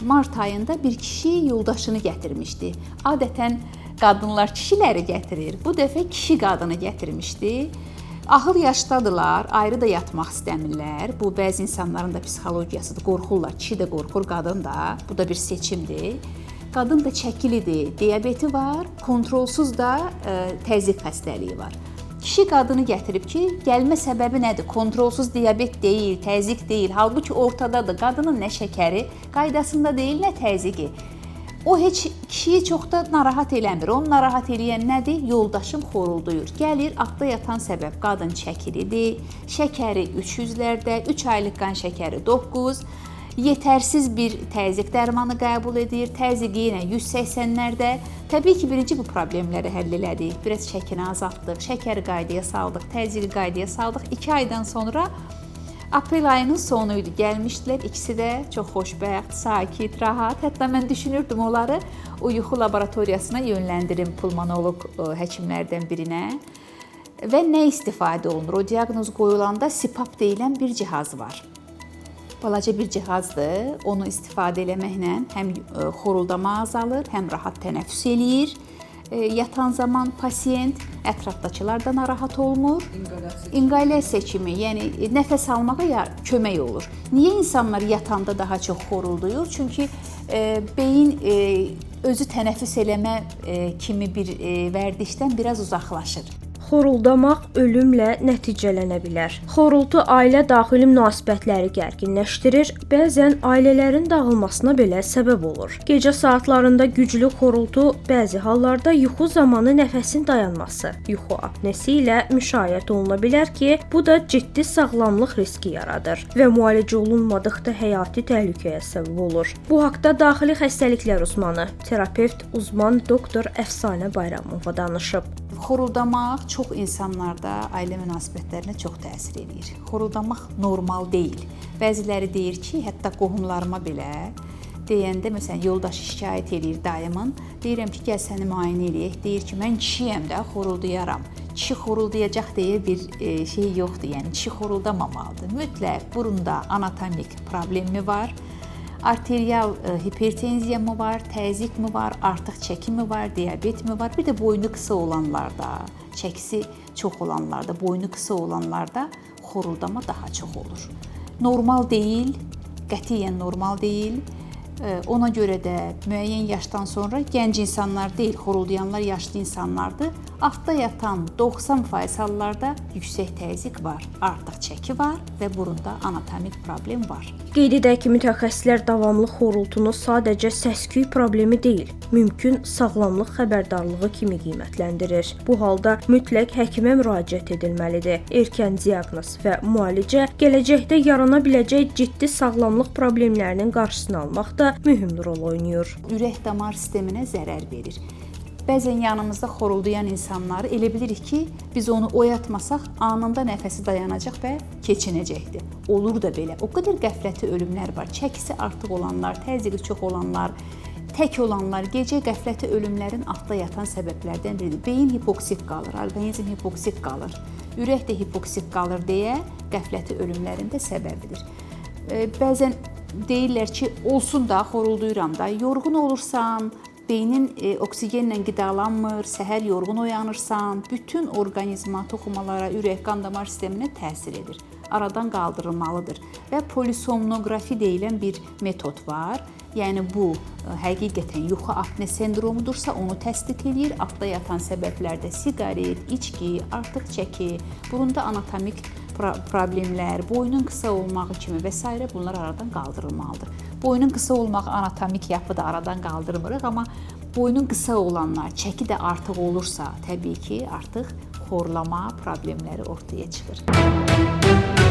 mart ayında bir kişi yoldaşını gətirmişdi. Adətən qadınlar kişiləri gətirir. Bu dəfə kişi qadını gətirmişdi. Ahıl yaşdadılar, ayrı da yatmaq istəmirlər. Bu bəzi insanların da psixologiyasıdır. Qorxurlar, kişi də qorxur, qadın da. Bu da bir seçimdir. Qadın da çəkilidir, diabeti var, kontrolsuz da təzyiq xəstəliyi var. Kişi qadını gətirib ki, gəlmə səbəbi nədir? Kontrolsuz diabet deyil, təzyiq deyil. Halbuki ortadadır. Qadının nə şəkəri qaydasında deyil, nə təzyiqi. O heç kişiyi çox da narahat eləmir. Onu narahat eləyən nədir? Yoldaşım xorulduyur. Gəlir, altda yatan səbəb qadın çəkilidir. Şəkəri 300-lərdə, 3 aylıq qan şəkəri 9, yetərsiz bir təzyiq dərmanı qəbul edir. Təzyiqi yenə 180-lərdə. Təbii ki, birinci bu problemləri həll elədik. Biraz şəkini azaltdıq, şəkəri qaydaya saldıq, təzyiqi qaydaya saldıq. 2 aydan sonra aprel ayının sonu idi. Gəlmişdilər. İkisi də çox xoşbəxt, sakit, rahat. Hətta mən düşünürdüm onları o yuxu laboratoriyasına yönləndirim pulmonoloq həkimlərdən birinə. Və nə istifadə olunur? O diaqnoz qoyulanda CPAP deyilən bir cihaz var. Balaca bir cihazdır. Onu istifadə eləməklə həm xoruldama azalır, həm rahat tənəffüs eləyir. Yatan zaman pasiyent ətrafdakılar da narahat olmur. İnqalyasiya kimi, yəni nəfəs almağa kömək olur. Niyə insanlar yatanda daha çox xorulduyur? Çünki beyin özü tənəffüs eləmə kimi bir vərdişdən biraz uzaqlaşır. Xoruldamaq ölümlə nəticələnə bilər. Xorultu ailə daxili münasibətləri gərginləşdirir, bəzən ailələrin dağılmasına belə səbəb olur. Gecə saatlarında güclü xorultu bəzi hallarda yuxu zamanı nəfəsin dayanması, yuxu apnesi ilə müşayiət oluna bilər ki, bu da ciddi sağlamlıq riski yaradır və müalicə olunmadıqda həyati təhlükəyə səbəb olur. Bu haqda daxili xəstəliklər uzmanı, terapevt, uzman doktor Əfsanə Bayramova danışıb. Xoruldamaq çox insanlarda ailə münasibətlərinə çox təsir edir. Xoruldamaq normal deyil. Bəziləri deyir ki, hətta qohumlarıma belə deyəndə, məsələn, yoldaşı şikayət edir daimən. Deyirəm ki, gəl səni müayinə eləyək. Deyir ki, mən kişiyəm də, xoruldayaram. Kişi xoruldayacaq deyə bir şey yoxdur. Yəni, kişi xoruldamamalıdır. Mütləq burunda anatomik problemi var. Arterial hipertenziya mı var, təzyiq mi var, artıq çəki mi var, diabet mi var? Bir də boynu qısa olanlarda, çəkisi çox olanlarda, boynu qısa olanlarda xoruldama daha çox olur. Normal deyil, qətiyyən normal deyil. Ona görə də müəyyən yaşdan sonra gənc insanlar deyil, xoruldayanlar yaşlı insanlardır. Altda yatan 90% hallarda yüksək təzyiq var, artıq çəki var və burunda anatomik problem var. Qeyd edək ki, mütəxəssislər davamlı xorultunu sadəcə səs-küy problemi deyil, mümkün sağlamlıq xəbərdarlığı kimi qiymətləndirir. Bu halda mütləq həkimə müraciət edilməlidir. Erkən diaqnoz və müalicə gələcəkdə yarana biləcək ciddi sağlamlıq problemlərinin qarşısını almaqda mühüm rol oynayır. Ürək-damar sisteminə zərər verir. Bəzən yanımızda xoruldayan insanları elə bilirik ki, biz onu oyatmasaq anında nəfəsi dayanacaq və keçinəcəkdir. Olur da belə. O qədər qəfləti ölümlər var. Çəkisi artıq olanlar, təzyiqi çox olanlar, tək olanlar, gecə qəfləti ölümlərin altda yatan səbəblərdən biridir. Beyin hipoksik qalır, orqanizm hipoksik qalır, ürək də hipoksik qalır deyə qəfləti ölümlərin də səbəbidir. Bəzən deyirlər ki, olsun da, xorulduyuram da, yorğun olursan, beynin oksigenlə qidalanmır, səhər yorğun oyanırsan, bütün orqanizma, toxumalara, ürək, qan damar sisteminə təsir edir. Aradan qaldırılmalıdır və polisomnografi deyilən bir metod var. Yəni bu həqiqətən yuxu apne sendromudursa onu təsdiq edir. Altda yatan səbəblərdə siqaret, içki, artıq çəki, burunda anatomik problemlər, boynun qısa olmağı kimi və s. bunlar aradan qaldırılmalıdır. Boynun qısa olmağı anatomik yapı da aradan qaldırmırıq, amma boynun qısa olanlar, çəki də artıq olursa, təbii ki, artıq xorlama problemləri ortaya çıxır.